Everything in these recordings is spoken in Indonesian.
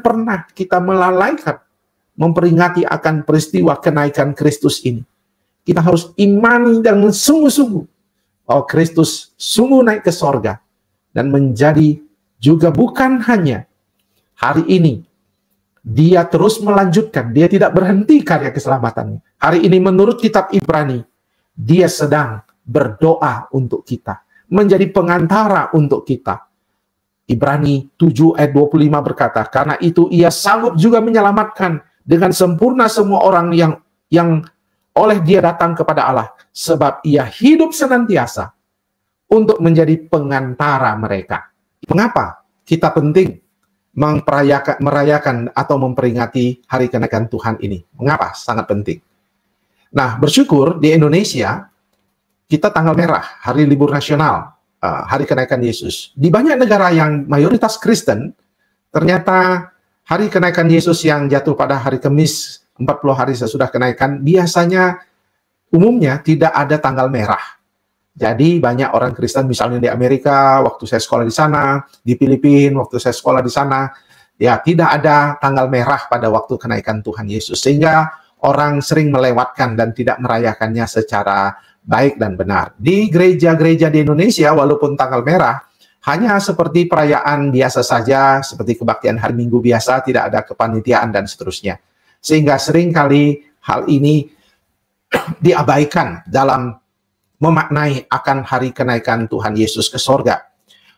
pernah kita melalaikan memperingati akan peristiwa kenaikan Kristus ini. Kita harus imani dengan sungguh-sungguh bahwa Kristus sungguh naik ke sorga dan menjadi juga bukan hanya hari ini. Dia terus melanjutkan, dia tidak berhenti karya keselamatannya. Hari ini menurut kitab Ibrani, dia sedang berdoa untuk kita, menjadi pengantara untuk kita. Ibrani 7 ayat 25 berkata, karena itu ia sanggup juga menyelamatkan dengan sempurna semua orang yang oleh dia datang kepada Allah, sebab ia hidup senantiasa untuk menjadi pengantara mereka. Mengapa kita penting merayakan atau memperingati hari kenaikan Tuhan ini? Mengapa? Sangat penting. Nah, bersyukur di Indonesia, kita tanggal merah, hari libur nasional, hari kenaikan Yesus. Di banyak negara yang mayoritas Kristen, ternyata hari kenaikan Yesus yang jatuh pada hari Kamis, 40 hari sesudah kenaikan, biasanya umumnya tidak ada tanggal merah. Jadi banyak orang Kristen misalnya di Amerika, waktu saya sekolah di sana, di Filipina, waktu saya sekolah di sana, ya tidak ada tanggal merah pada waktu kenaikan Tuhan Yesus. Sehingga orang sering melewatkan dan tidak merayakannya secara baik dan benar. Di gereja-gereja di Indonesia, walaupun tanggal merah, hanya seperti perayaan biasa saja, seperti kebaktian hari Minggu biasa, tidak ada kepanitiaan dan seterusnya. Sehingga seringkali hal ini diabaikan dalam memaknai akan hari kenaikan Tuhan Yesus ke sorga.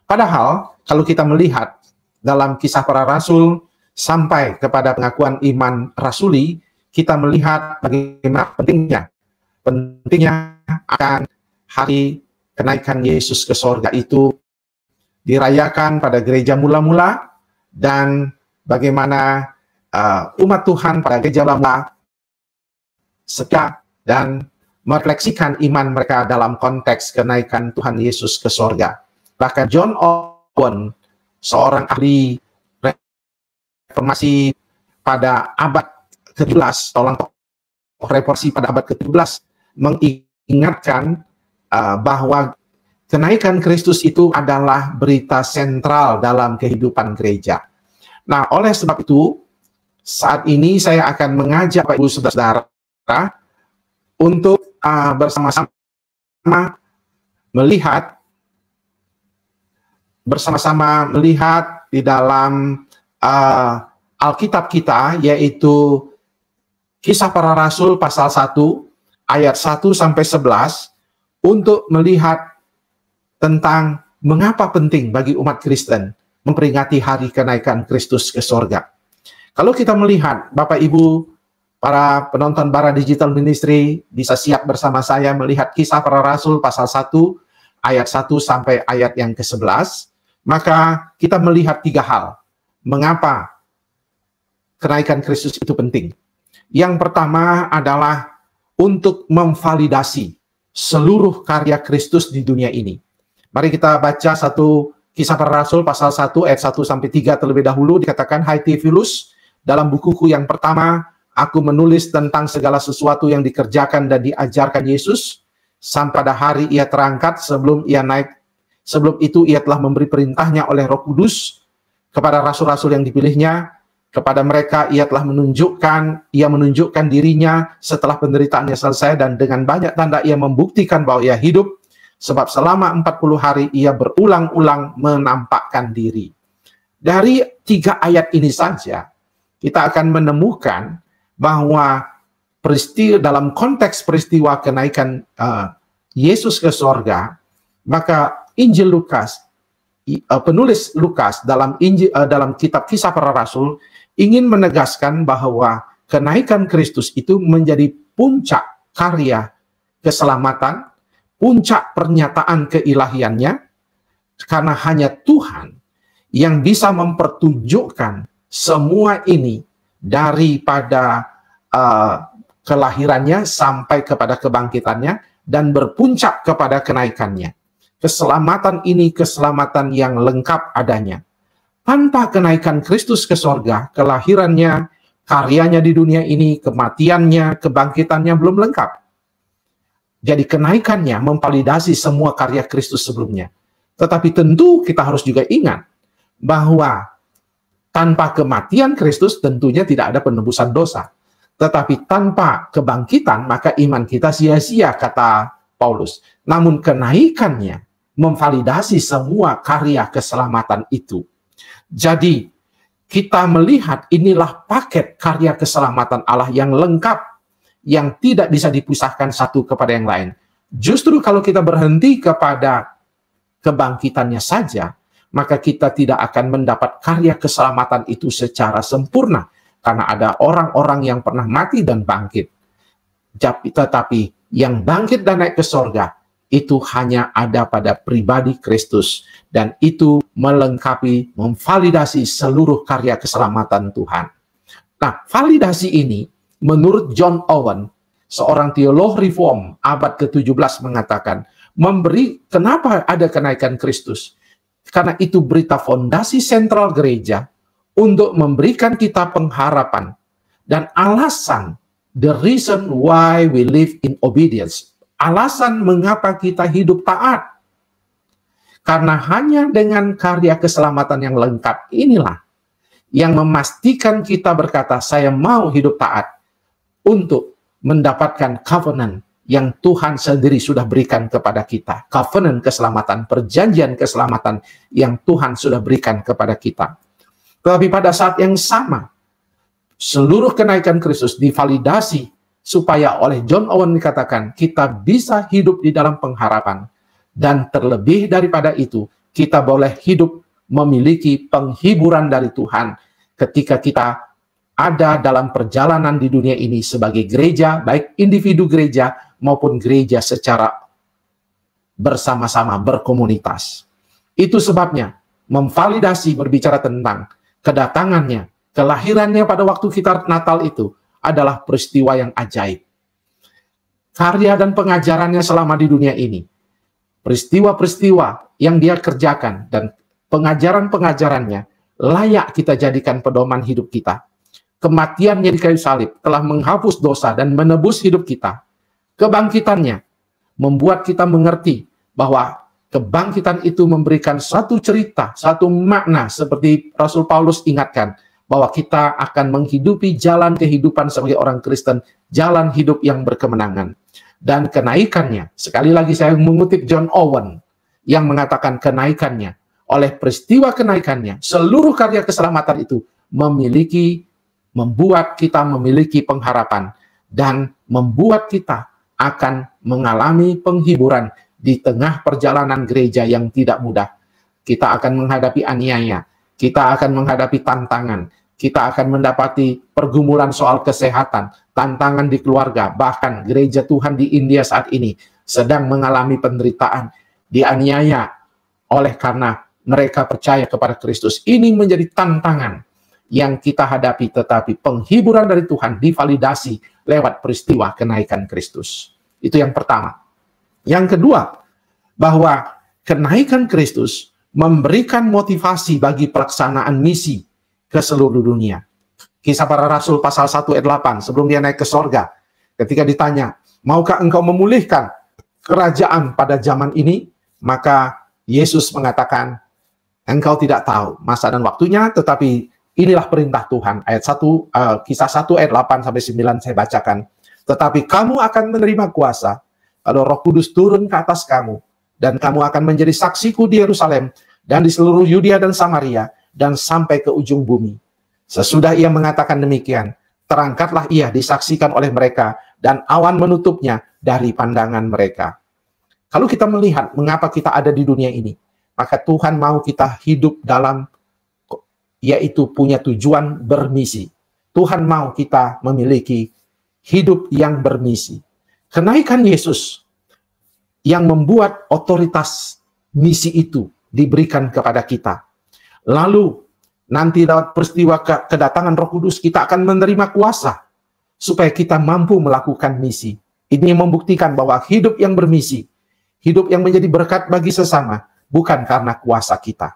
Padahal, kalau kita melihat dalam Kisah Para Rasul sampai kepada pengakuan iman rasuli, kita melihat bagaimana pentingnya akan hari kenaikan Yesus ke sorga itu dirayakan pada gereja mula-mula, dan bagaimana umat Tuhan pada gereja mula setia dan merefleksikan iman mereka dalam konteks kenaikan Tuhan Yesus ke sorga. Bahkan John Owen, seorang ahli reformasi pada abad ke-17, tolong reformasi pada abad ke-17, mengingatkan bahwa kenaikan Kristus itu adalah berita sentral dalam kehidupan gereja. Nah, oleh sebab itu, saat ini saya akan mengajak Bapak Ibu Saudara untuk bersama-sama melihat di dalam Alkitab kita, yaitu Kisah Para Rasul pasal 1 ayat 1 sampai 11, untuk melihat tentang mengapa penting bagi umat Kristen memperingati hari kenaikan Kristus ke sorga. Kalau kita melihat, Bapak Ibu, para penonton Bara Digital Ministry bisa siap bersama saya melihat Kisah Para Rasul pasal 1 ayat 1 sampai ayat yang ke-11, maka kita melihat tiga hal. Mengapa kenaikan Kristus itu penting? Yang pertama adalah untuk memvalidasi seluruh karya Kristus di dunia ini. Mari kita baca satu Kisah Para Rasul pasal 1 ayat 1 sampai 3 terlebih dahulu. Dikatakan, hai Theophilus, dalam bukuku yang pertama, aku menulis tentang segala sesuatu yang dikerjakan dan diajarkan Yesus sampai pada hari ia terangkat. Sebelum itu ia telah memberi perintahnya oleh Roh Kudus kepada rasul-rasul yang dipilihnya. Kepada mereka ia menunjukkan dirinya setelah penderitaannya selesai, dan dengan banyak tanda ia membuktikan bahwa ia hidup, sebab selama 40 hari ia berulang-ulang menampakkan diri. Dari tiga ayat ini saja kita akan menemukan bahwa dalam konteks peristiwa kenaikan Yesus ke sorga, maka Injil Lukas, penulis Lukas dalam kitab Kisah Para Rasul ingin menegaskan bahwa kenaikan Kristus itu menjadi puncak karya keselamatan, puncak pernyataan keilahiannya, karena hanya Tuhan yang bisa mempertunjukkan semua ini daripada kelahirannya sampai kepada kebangkitannya dan berpuncak kepada kenaikannya. Keselamatan ini keselamatan yang lengkap adanya. Tanpa kenaikan Kristus ke sorga, kelahirannya, karyanya di dunia ini, kematiannya, kebangkitannya belum lengkap. Jadi kenaikannya memvalidasi semua karya Kristus sebelumnya. Tetapi tentu kita harus juga ingat bahwa Tanpa kematian Kristus tentunya tidak ada penebusan dosa. Tetapi tanpa kebangkitan maka iman kita sia-sia, kata Paulus. Namun kenaikannya memvalidasi semua karya keselamatan itu. Jadi kita melihat inilah paket karya keselamatan Allah yang lengkap, yang tidak bisa dipisahkan satu kepada yang lain. Justru kalau kita berhenti kepada kebangkitannya saja, maka kita tidak akan mendapat karya keselamatan itu secara sempurna. Karena ada orang-orang yang pernah mati dan bangkit. Tetapi yang bangkit dan naik ke sorga, itu hanya ada pada pribadi Kristus. Dan itu melengkapi, memvalidasi seluruh karya keselamatan Tuhan. Nah, validasi ini, menurut John Owen, seorang teolog reform abad ke-17 mengatakan, kenapa ada kenaikan Kristus? Karena itu berita fondasi sentral gereja, untuk memberikan kita pengharapan dan alasan, the reason why we live in obedience, alasan mengapa kita hidup taat. Karena hanya dengan karya keselamatan yang lengkap inilah yang memastikan kita berkata, saya mau hidup taat untuk mendapatkan covenant yang Tuhan sendiri sudah berikan kepada kita. Covenant keselamatan, perjanjian keselamatan yang Tuhan sudah berikan kepada kita. Tetapi pada saat yang sama, seluruh kenaikan Kristus divalidasi supaya oleh John Owen dikatakan kita bisa hidup di dalam pengharapan. Dan terlebih daripada itu, kita boleh hidup memiliki penghiburan dari Tuhan ketika kita ada dalam perjalanan di dunia ini sebagai gereja, baik individu gereja maupun gereja secara bersama-sama, berkomunitas. Itu sebabnya memvalidasi berbicara tentang kedatangannya, kelahirannya pada waktu kita Natal itu adalah peristiwa yang ajaib. Karya dan pengajarannya selama di dunia ini, peristiwa-peristiwa yang dia kerjakan dan pengajaran-pengajarannya layak kita jadikan pedoman hidup kita. Kematiannya di kayu salib telah menghapus dosa dan menebus hidup kita. Kebangkitannya membuat kita mengerti bahwa kebangkitan itu memberikan satu cerita, satu makna, seperti Rasul Paulus ingatkan, bahwa kita akan menghidupi jalan kehidupan sebagai orang Kristen, jalan hidup yang berkemenangan. Dan kenaikannya, sekali lagi saya mengutip John Owen, yang mengatakan kenaikannya, oleh peristiwa kenaikannya, seluruh karya keselamatan itu membuat kita memiliki pengharapan, dan membuat kita akan mengalami penghiburan di tengah perjalanan gereja yang tidak mudah. Kita akan menghadapi aniaya, kita akan menghadapi tantangan, kita akan mendapati pergumulan soal kesehatan, tantangan di keluarga, bahkan gereja Tuhan di India saat ini sedang mengalami penderitaan, dianiaya oleh karena mereka percaya kepada Kristus. Ini menjadi tantangan yang kita hadapi, tetapi penghiburan dari Tuhan divalidasi lewat peristiwa kenaikan Kristus. Itu yang pertama. Yang kedua, bahwa kenaikan Kristus memberikan motivasi bagi pelaksanaan misi ke seluruh dunia. Kisah Para Rasul pasal 1 ayat 8, sebelum dia naik ke sorga, ketika ditanya, maukah engkau memulihkan kerajaan pada zaman ini? Maka Yesus mengatakan, engkau tidak tahu masa dan waktunya, tetapi inilah perintah Tuhan. Ayat 1, kisah 1 ayat 8-9 saya bacakan. Tetapi kamu akan menerima kuasa kalau Roh Kudus turun ke atas kamu, dan kamu akan menjadi saksiku di Yerusalem dan di seluruh Yudea dan Samaria dan sampai ke ujung bumi. Sesudah ia mengatakan demikian, terangkatlah ia disaksikan oleh mereka, dan awan menutupnya dari pandangan mereka. Kalau kita melihat mengapa kita ada di dunia ini, maka Tuhan mau kita hidup dalam, yaitu punya tujuan bermisi. Tuhan mau kita memiliki hidup yang bermisi. Kenaikan Yesus yang membuat otoritas misi itu diberikan kepada kita. Lalu nanti dalam peristiwa kedatangan Roh Kudus kita akan menerima kuasa supaya kita mampu melakukan misi. Ini membuktikan bahwa hidup yang bermisi, hidup yang menjadi berkat bagi sesama, bukan karena kuasa kita.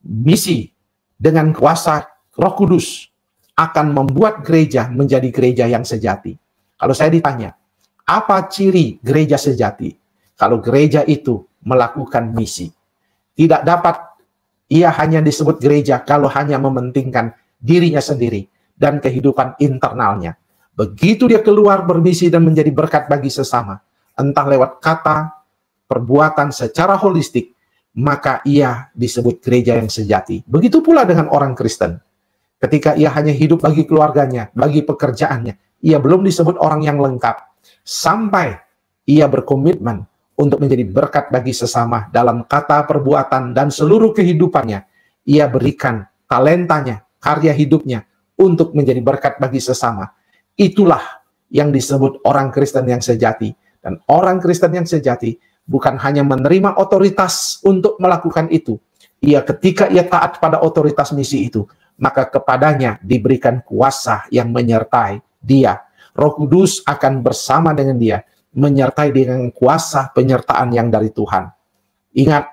Misi dengan kuasa Roh Kudus akan membuat gereja menjadi gereja yang sejati. Kalau saya ditanya, apa ciri gereja sejati? Kalau gereja itu melakukan misi. Tidak dapat ia hanya disebut gereja kalau hanya mementingkan dirinya sendiri dan kehidupan internalnya. Begitu dia keluar bermisi dan menjadi berkat bagi sesama, entah lewat kata, perbuatan secara holistik, maka ia disebut gereja yang sejati. Begitu pula dengan orang Kristen. Ketika ia hanya hidup bagi keluarganya, bagi pekerjaannya, ia belum disebut orang yang lengkap. Sampai ia berkomitmen untuk menjadi berkat bagi sesama dalam kata, perbuatan, dan seluruh kehidupannya. Ia berikan talentanya, karya hidupnya untuk menjadi berkat bagi sesama. Itulah yang disebut orang Kristen yang sejati. Dan orang Kristen yang sejati bukan hanya menerima otoritas untuk melakukan itu. Ketika ia taat pada otoritas misi itu, maka kepadanya diberikan kuasa yang menyertai dia. Roh Kudus akan bersama dengan dia, menyertai dengan kuasa penyertaan yang dari Tuhan. Ingat,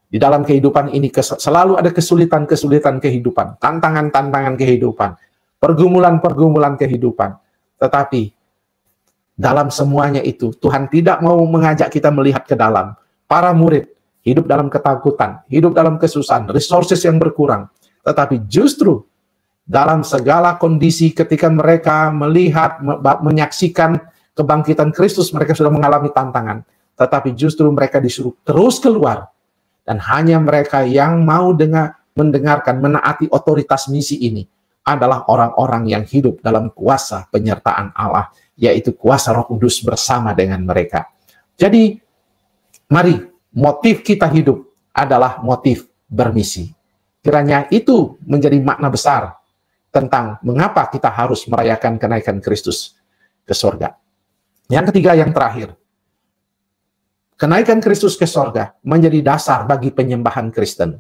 di dalam kehidupan ini selalu ada kesulitan-kesulitan kehidupan, tantangan-tantangan kehidupan, pergumulan-pergumulan kehidupan. Tetapi dalam semuanya itu, Tuhan tidak mau mengajak kita melihat ke dalam. Para murid hidup dalam ketakutan, hidup dalam kesusahan, resources yang berkurang. Tetapi justru dalam segala kondisi ketika mereka melihat, menyaksikan kebangkitan Kristus, mereka sudah mengalami tantangan. Tetapi justru mereka disuruh terus keluar. Dan hanya mereka yang mau mendengarkan, menaati otoritas misi ini adalah orang-orang yang hidup dalam kuasa penyertaan Allah, yaitu kuasa Roh Kudus bersama dengan mereka. Jadi, mari motif kita hidup adalah motif bermisi. Kiranya itu menjadi makna besar tentang mengapa kita harus merayakan kenaikan Kristus ke sorga. Yang ketiga, yang terakhir, kenaikan Kristus ke sorga menjadi dasar bagi penyembahan Kristen.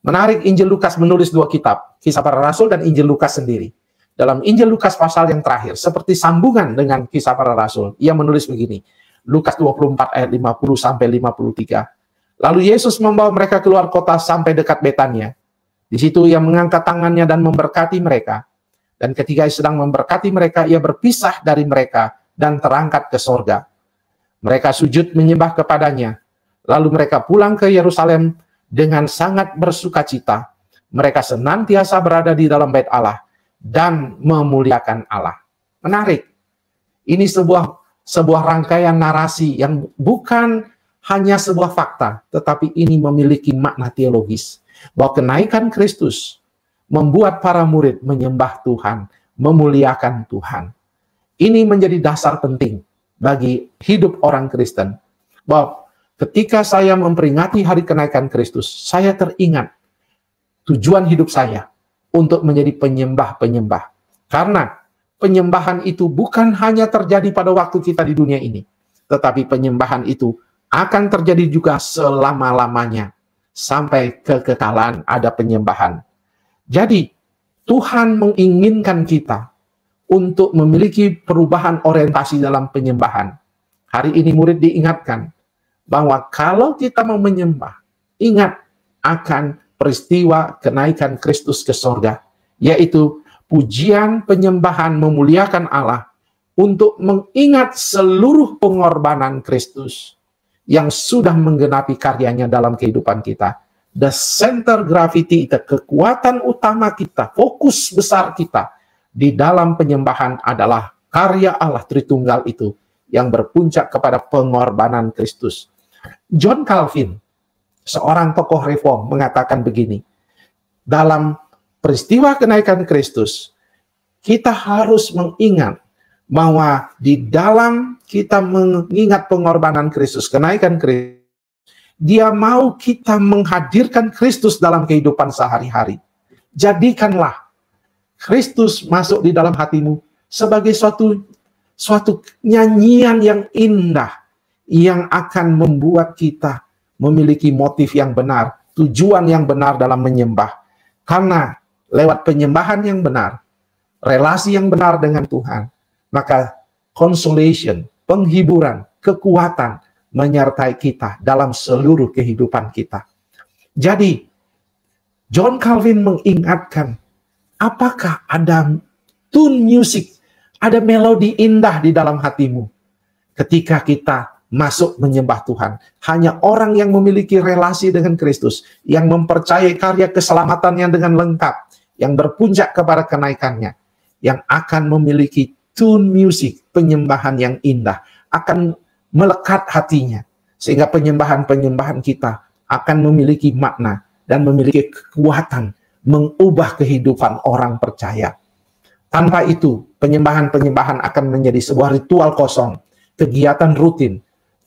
Menarik, Injil Lukas menulis dua kitab, Kisah Para Rasul dan Injil Lukas sendiri. Dalam Injil Lukas pasal yang terakhir, seperti sambungan dengan Kisah Para Rasul, ia menulis begini, Lukas 24 ayat 50 sampai 53. Lalu Yesus membawa mereka keluar kota sampai dekat Betania. Di situ ia mengangkat tangannya dan memberkati mereka. Dan ketika ia sedang memberkati mereka, ia berpisah dari mereka dan terangkat ke sorga. Mereka sujud menyembah kepadanya. Lalu mereka pulang ke Yerusalem dengan sangat bersukacita. Mereka senantiasa berada di dalam bait Allah dan memuliakan Allah. Menarik. Ini sebuah rangkaian narasi yang bukan hanya sebuah fakta, tetapi ini memiliki makna teologis. Bahwa kenaikan Kristus membuat para murid menyembah Tuhan, memuliakan Tuhan. Ini menjadi dasar penting bagi hidup orang Kristen. Bahwa ketika saya memperingati hari kenaikan Kristus, saya teringat tujuan hidup saya untuk menjadi penyembah-penyembah. Karena penyembahan itu bukan hanya terjadi pada waktu kita di dunia ini, tetapi penyembahan itu akan terjadi juga selama-lamanya. Sampai kekekalan ada penyembahan. Jadi, Tuhan menginginkan kita untuk memiliki perubahan orientasi dalam penyembahan. Hari ini murid diingatkan bahwa kalau kita mau menyembah, ingat akan peristiwa kenaikan Kristus ke sorga, yaitu pujian, penyembahan, memuliakan Allah untuk mengingat seluruh pengorbanan Kristus yang sudah menggenapi karyanya dalam kehidupan kita. The center gravity, kekuatan utama kita, fokus besar kita di dalam penyembahan adalah karya Allah Tritunggal itu yang berpuncak kepada pengorbanan Kristus. John Calvin, seorang tokoh reform, mengatakan begini, dalam peristiwa kenaikan Kristus, kita harus mengingat bahwa di dalam kita mengingat pengorbanan Kristus, kenaikan Kristus, dia mau kita menghadirkan Kristus dalam kehidupan sehari-hari. Jadikanlah Kristus masuk di dalam hatimu sebagai suatu nyanyian yang indah, yang akan membuat kita memiliki motif yang benar, tujuan yang benar dalam menyembah. Karena lewat penyembahan yang benar, relasi yang benar dengan Tuhan, maka consolation, penghiburan, kekuatan menyertai kita dalam seluruh kehidupan kita. Jadi, John Calvin mengingatkan, apakah ada tune music, ada melodi indah di dalam hatimu ketika kita masuk menyembah Tuhan. Hanya orang yang memiliki relasi dengan Kristus, yang mempercayai karya keselamatannya dengan lengkap, yang berpuncak kepada kenaikannya, yang akan memiliki tune music, penyembahan yang indah, akan melekat hatinya, sehingga penyembahan-penyembahan kita akan memiliki makna dan memiliki kekuatan mengubah kehidupan orang percaya. Tanpa itu, penyembahan-penyembahan akan menjadi sebuah ritual kosong, kegiatan rutin,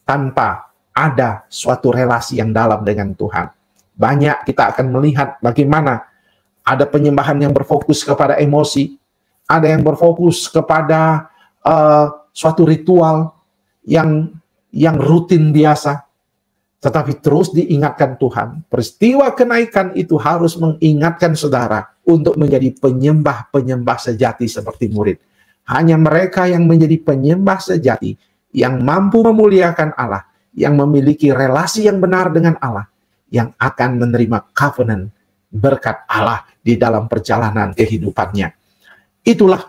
tanpa ada suatu relasi yang dalam dengan Tuhan. Banyak kita akan melihat bagaimana ada penyembahan yang berfokus kepada emosi, ada yang berfokus kepada suatu ritual yang rutin biasa. Tetapi terus diingatkan Tuhan, peristiwa kenaikan itu harus mengingatkan saudara untuk menjadi penyembah-penyembah sejati seperti murid. Hanya mereka yang menjadi penyembah sejati, yang mampu memuliakan Allah, yang memiliki relasi yang benar dengan Allah, yang akan menerima covenant berkat Allah di dalam perjalanan kehidupannya. Itulah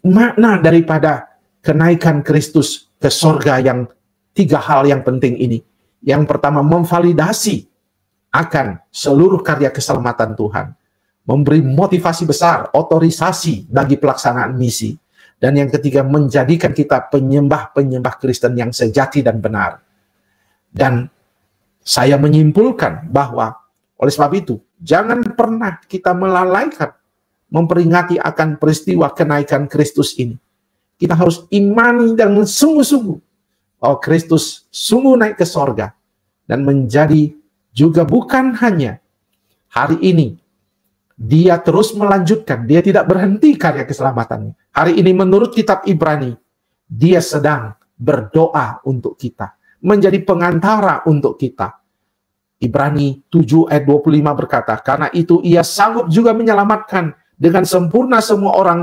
makna daripada kenaikan Kristus ke sorga, yang tiga hal yang penting ini. Yang pertama, memvalidasi akan seluruh karya keselamatan Tuhan, memberi motivasi besar, otorisasi bagi pelaksanaan misi, dan yang ketiga, menjadikan kita penyembah-penyembah Kristen yang sejati dan benar. Dan saya menyimpulkan bahwa oleh sebab itu, jangan pernah kita melalaikan memperingati akan peristiwa kenaikan Kristus ini. Kita harus imani dan sungguh-sungguh bahwa Kristus sungguh naik ke sorga dan menjadi juga bukan hanya hari ini. Dia terus melanjutkan, dia tidak berhenti karya keselamatannya. Hari ini menurut kitab Ibrani, dia sedang berdoa untuk kita, menjadi pengantara untuk kita. Ibrani 7 ayat 25 berkata, karena itu ia sanggup juga menyelamatkan dengan sempurna semua orang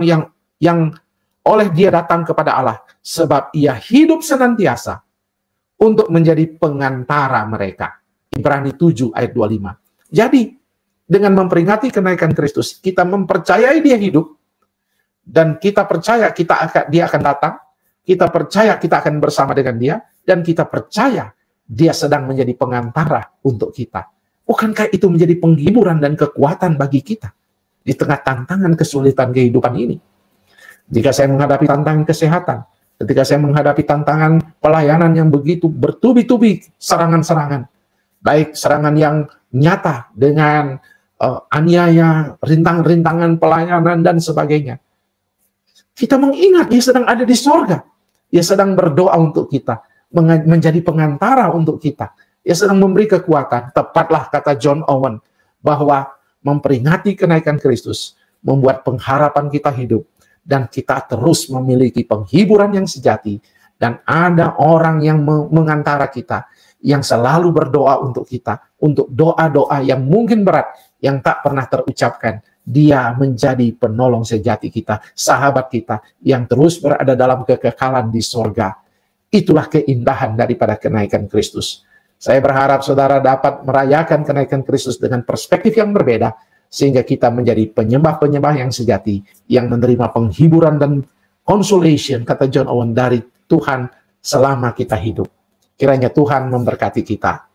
yang oleh dia datang kepada Allah, sebab ia hidup senantiasa untuk menjadi pengantara mereka. Ibrani 7 ayat 25. Jadi, dengan memperingati kenaikan Kristus, kita mempercayai dia hidup, dan kita percaya dia akan datang, kita percaya kita akan bersama dengan dia, dan kita percaya dia sedang menjadi pengantara untuk kita. Bukankah itu menjadi penghiburan dan kekuatan bagi kita di tengah tantangan kesulitan kehidupan ini? Jika saya menghadapi tantangan kesehatan, ketika saya menghadapi tantangan pelayanan yang begitu bertubi-tubi serangan-serangan, baik serangan yang nyata dengan aniaya, rintangan pelayanan, dan sebagainya, kita mengingat dia sedang ada di sorga. Dia sedang berdoa untuk kita, menjadi pengantara untuk kita. Dia sedang memberi kekuatan. Tepatlah kata John Owen, bahwa memperingati kenaikan Kristus membuat pengharapan kita hidup, dan kita terus memiliki penghiburan yang sejati, dan ada orang yang mengantara kita, yang selalu berdoa untuk kita, untuk doa-doa yang mungkin berat, yang tak pernah terucapkan. Dia menjadi penolong sejati kita, sahabat kita, yang terus berada dalam kekekalan di sorga. Itulah keindahan daripada kenaikan Kristus. Saya berharap saudara dapat merayakan kenaikan Kristus dengan perspektif yang berbeda, sehingga kita menjadi penyembah-penyembah yang sejati, yang menerima penghiburan dan consolation, kata John Owen, dari Tuhan selama kita hidup. Kiranya Tuhan memberkati kita.